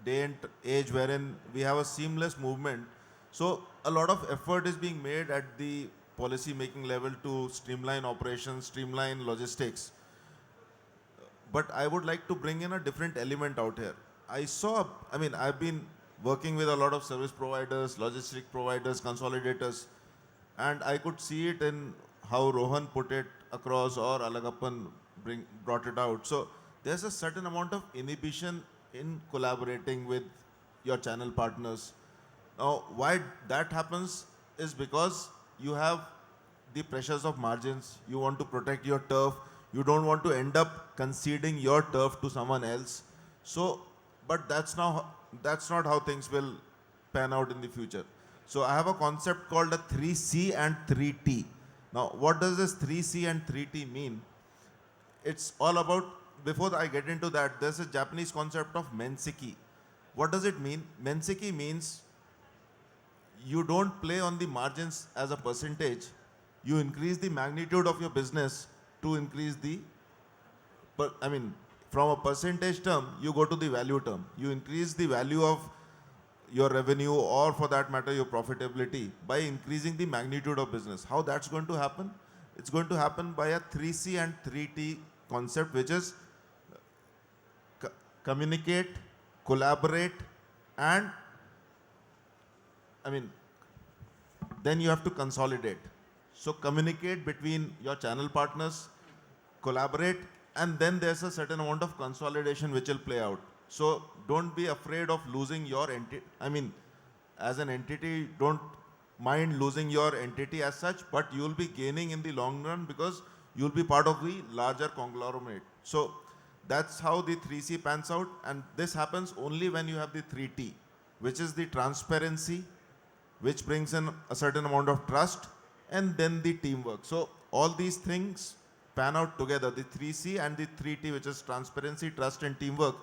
day and age wherein we have a seamless movement. So a lot of effort is being made at the policy making level to streamline operations, streamline logistics. But I would like to bring in a different element out here. I've been working with a lot of service providers, logistic providers, consolidators, and I could see it in how Rohan put it across or Alagappan brought it out. So there's a certain amount of inhibition in collaborating with your channel partners. Now, why that happens is because you have the pressures of margins. You want to protect your turf. You don't want to end up conceding your turf to someone else. So, but that's not how things will pan out in the future. So I have a concept called a 3C and 3T. Now, what does this 3C and 3T mean? It's all about, before I get into that, there's a Japanese concept of menseki. What does it mean? Menseki means you don't play on the margins as a percentage. You increase the magnitude of your business to increase the, from a percentage term, you go to the value term. You increase the value of your revenue, or for that matter, your profitability, by increasing the magnitude of business. How that's going to happen? It's going to happen by a 3C and 3T concept, which is communicate, collaborate, and then you have to consolidate. So communicate between your channel partners, collaborate, and then there's a certain amount of consolidation which will play out. So don't be afraid of losing your entity. I mean, as an entity, don't mind losing your entity as such, but you'll be gaining in the long run because you'll be part of the larger conglomerate. So that's how the 3C pans out, and this happens only when you have the 3T, which is the transparency, which brings in a certain amount of trust, and then the teamwork. So all these things pan out together, the 3C and the 3T, which is transparency, trust, and teamwork.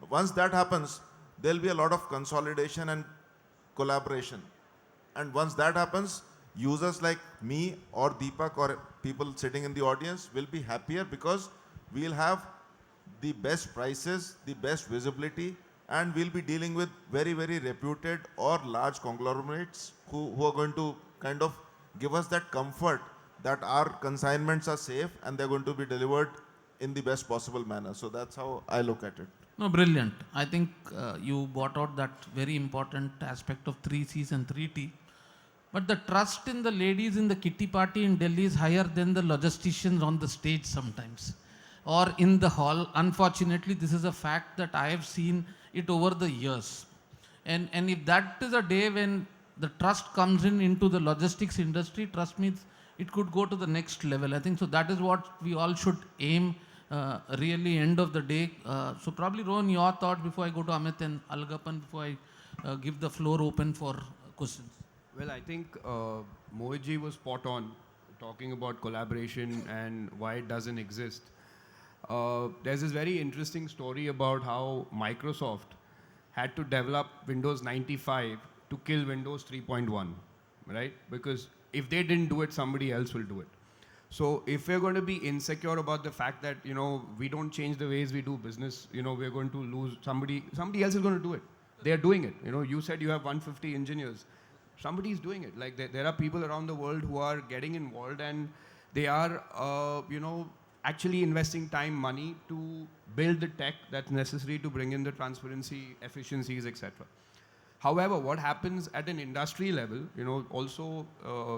Once that happens, there'll be a lot of consolidation and collaboration. And once that happens, users like me or Deepak or people sitting in the audience will be happier because we'll have the best prices, the best visibility, and we'll be dealing with very, very reputed or large conglomerates who are going to kind of give us that comfort that our consignments are safe and they're going to be delivered in the best possible manner. So that's how I look at it. No, brilliant. I think you brought out that very important aspect of 3Cs and 3T. But the trust in the ladies in the kitty party in Delhi is higher than the logisticians on the stage sometimes or in the hall. Unfortunately, this is a fact that I have seen it over the years. And if that is a day when the trust comes into the logistics industry, trust me, it could go to the next level. I think so. That is what we all should aim really end of the day. So probably Rohan, your thought before I go to Amit and Algapan before I give the floor open for questions. Well, I think Mohitji was spot on talking about collaboration and why it doesn't exist. There's this very interesting story about how Microsoft had to develop Windows 95 to kill Windows 3.1, right? Because if they didn't do it, somebody else will do it. So if we're going to be insecure about the fact that, we don't change the ways we do business, we're going to lose somebody else is going to do it. They're doing it. You said you have 150 engineers. Somebody's doing it. Like there are people around the world who are getting involved and they are, actually investing time, money to build the tech that's necessary to bring in the transparency, efficiencies, etc. However, what happens at an industry level, also,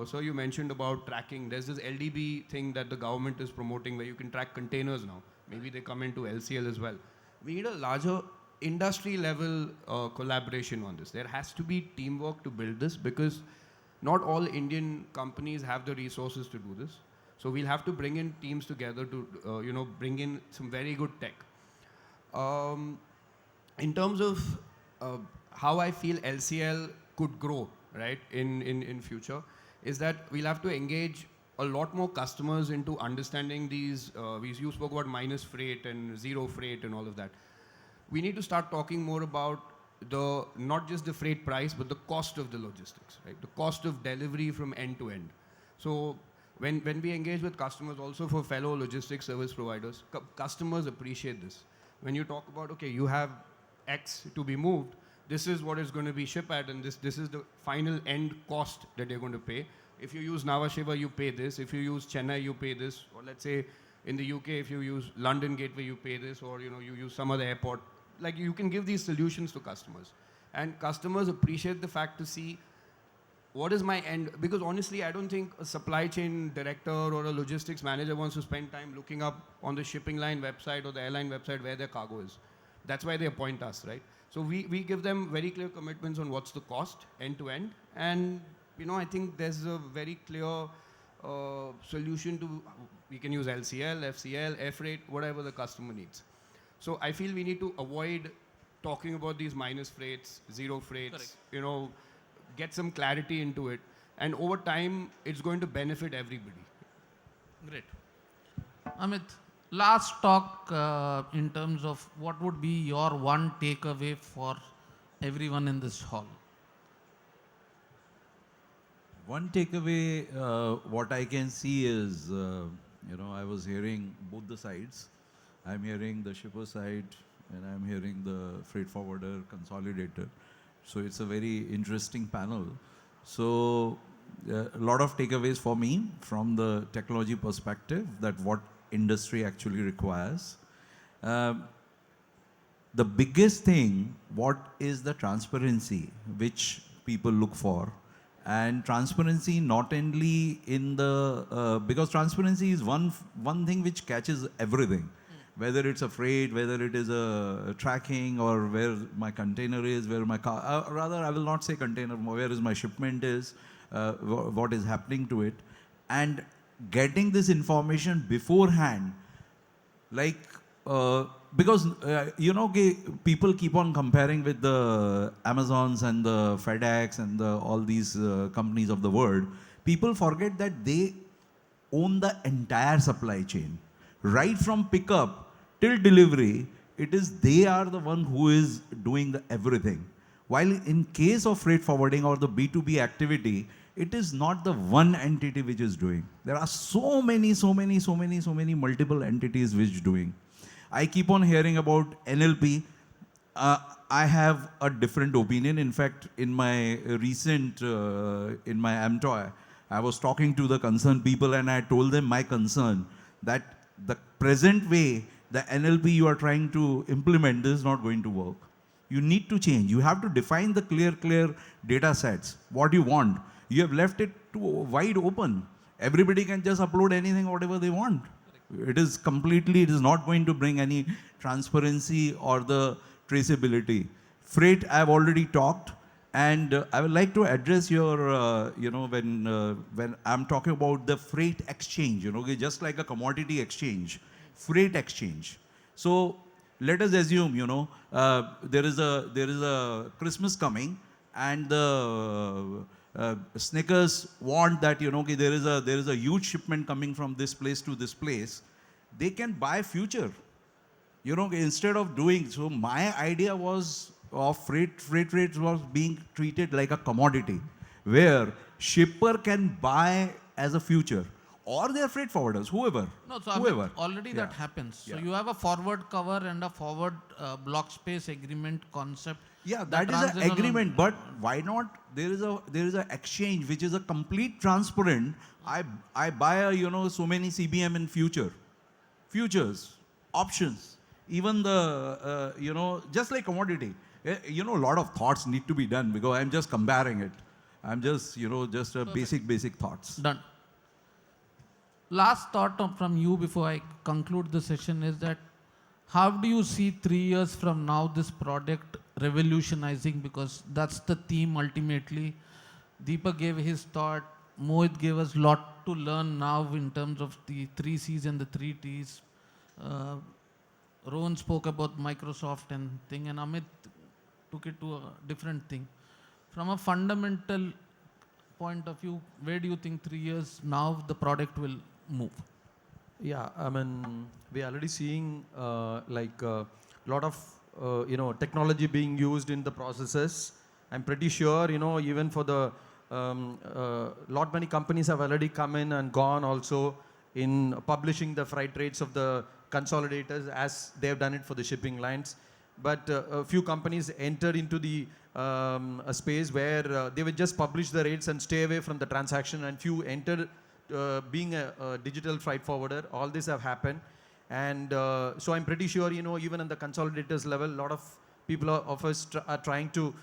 sir, you mentioned about tracking. There's this LDB thing that the government is promoting where you can track containers now. Maybe they come into LCL as well. We need a larger industry level collaboration on this. There has to be teamwork to build this because not all Indian companies have the resources to do this. So we'll have to bring in teams together to, bring in some very good tech. In terms of how I feel LCL could grow, right, in future, is that we'll have to engage a lot more customers into understanding these. You spoke about minus freight and zero freight and all of that. We need to start talking more about not just the freight price, but the cost of the logistics, right? The cost of delivery from end to end. So when we engage with customers, also for fellow logistics service providers, customers appreciate this. When you talk about, okay, you have X to be moved, this is what it's going to be shipped at, and this is the final end cost that you're going to pay. If you use Nhava Sheva, you pay this. If you use Chennai, you pay this. Or let's say in the UK, if you use London Gateway, you pay this. Or you use some other airport. Like you can give these solutions to customers, and customers appreciate the fact to see what is my end. Because honestly, I don't think a supply chain director or a logistics manager wants to spend time looking up on the shipping line website or the airline website where their cargo is. That's why they appoint us, right? So we give them very clear commitments on what's the cost end to end, and I think there's a very clear solution to. We can use LCL, FCL, air freight, whatever the customer needs. So I feel we need to avoid talking about these minus freights, zero freights, get some clarity into it. And over time, it's going to benefit everybody. Great. Amit, last talk in terms of what would be your one takeaway for everyone in this hall? One takeaway, what I can see is, I was hearing both the sides. I'm hearing the shipper side and I'm hearing the freight forwarder consolidator. So it's a very interesting panel. So a lot of takeaways for me from the technology perspective that what industry actually requires. The biggest thing, what is the transparency which people look for? And transparency not only in the, because transparency is one thing which catches everything. whether it's a freight, whether it is a tracking, or where my container is, where my car, rather I will not say container, where is my shipment is, what is happening to it. And getting this information beforehand, like because people keep on comparing with the Amazons and the FedEx and all these companies of the world. People forget that they own the entire supply chain, right from pickup till delivery. It is they are the one who is doing the everything. While in case of freight forwarding or the B2B activity, it is not the one entity which is doing. There are so many multiple entities which doing. I keep on hearing about NLP. I have a different opinion. In fact, in my recent, in my AMTOY, I was talking to the concerned people and I told them my concern that the present way the NLP you are trying to implement, this is not going to work. You need to change. You have to define the clear data sets, what you want. You have left it too wide open. Everybody can just upload anything, whatever they want. It is not going to bring any transparency or the traceability. Freight, I've already talked. And I would like to address your, when I'm talking about the freight exchange, just like a commodity exchange, freight exchange. So let us assume, there is a Christmas coming, and the Snickers want that, there is a huge shipment coming from this place to this place. They can buy future, instead of doing. So my idea was of freight rates was being treated like a commodity, where shipper can buy as a future, or their freight forwarders, whoever. No, so whoever. I mean, already that Yeah. happens. So Yeah. you have a forward cover and a forward block space agreement concept. Yeah, that is an transition on- agreement, but why not? There is a exchange which is a complete transparent. I buy so many CBM in futures, options, even the just like commodity. A lot of thoughts need to be done because I'm just comparing it. I'm just just a basic thoughts. Done. Last thought from you before I conclude the session is that how do you see 3 years from now this product revolutionizing? Because that's the theme ultimately. Deepak gave his thought. Mohit gave us lot to learn now in terms of the 3 C's and the 3 T's. Rohan spoke about Microsoft and thing, and Amit took it to a different thing. From a fundamental point of view, where do you think 3 years now the product will move? Yeah, I mean, we're already seeing like a lot of technology being used in the processes. I'm pretty sure even for the lot many companies have already come in and gone also in publishing the freight rates of the consolidators as they've done it for the shipping lines. But a few companies entered into the a space where they would just publish the rates and stay away from the transaction, and few entered being a digital freight forwarder. All this have happened, and so I'm pretty sure even on the consolidators level, a lot of people of us are trying to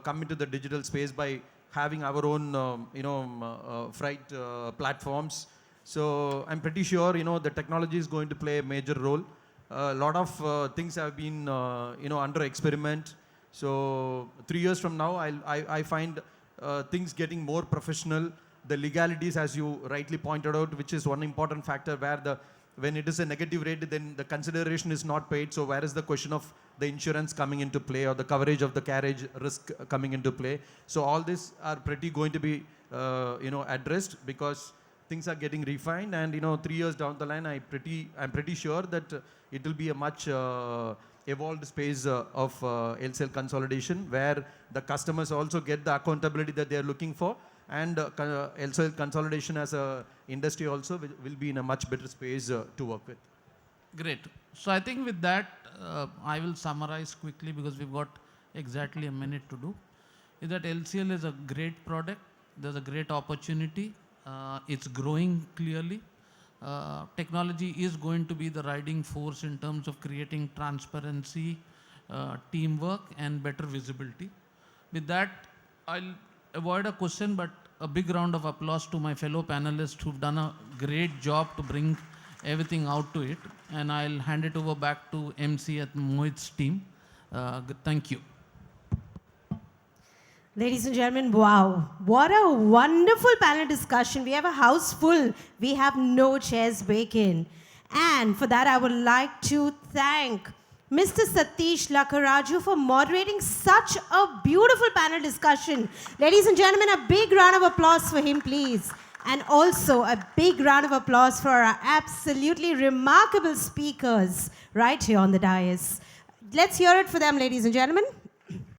come into the digital space by having our own freight platforms. So I'm pretty sure the technology is going to play a major role. A lot of things have been under experiment. So 3 years from now, I find things getting more professional. The legalities, as you rightly pointed out, which is one important factor, where when it is a negative rate, then the consideration is not paid. So where is the question of the insurance coming into play, or the coverage of the carriage risk coming into play? So all this are pretty going to be addressed, because things are getting refined, and 3 years down the line, I'm pretty sure that it will be a much evolved space of LCL consolidation, where the customers also get the accountability that they are looking for, and LCL consolidation as a industry also will be in a much better space to work with. Great. So I think with that, I will summarize quickly because we've got exactly a minute to do. Is that LCL is a great product. There's a great opportunity. It's growing clearly. Technology is going to be the riding force in terms of creating transparency, teamwork, and better visibility. With that, I'll avoid a question, but a big round of applause to my fellow panelists who've done a great job to bring everything out to it. and I'll hand it over back to MC at Mohit's team. Thank you. Ladies and gentlemen, wow, what a wonderful panel discussion. We have a house full. We have no chairs vacant. And for that, I would like to thank Mr. Satish Lakaraju for moderating such a beautiful panel discussion. Ladies and gentlemen, a big round of applause for him, please. And also a big round of applause for our absolutely remarkable speakers right here on the dais. Let's hear it for them, ladies and gentlemen.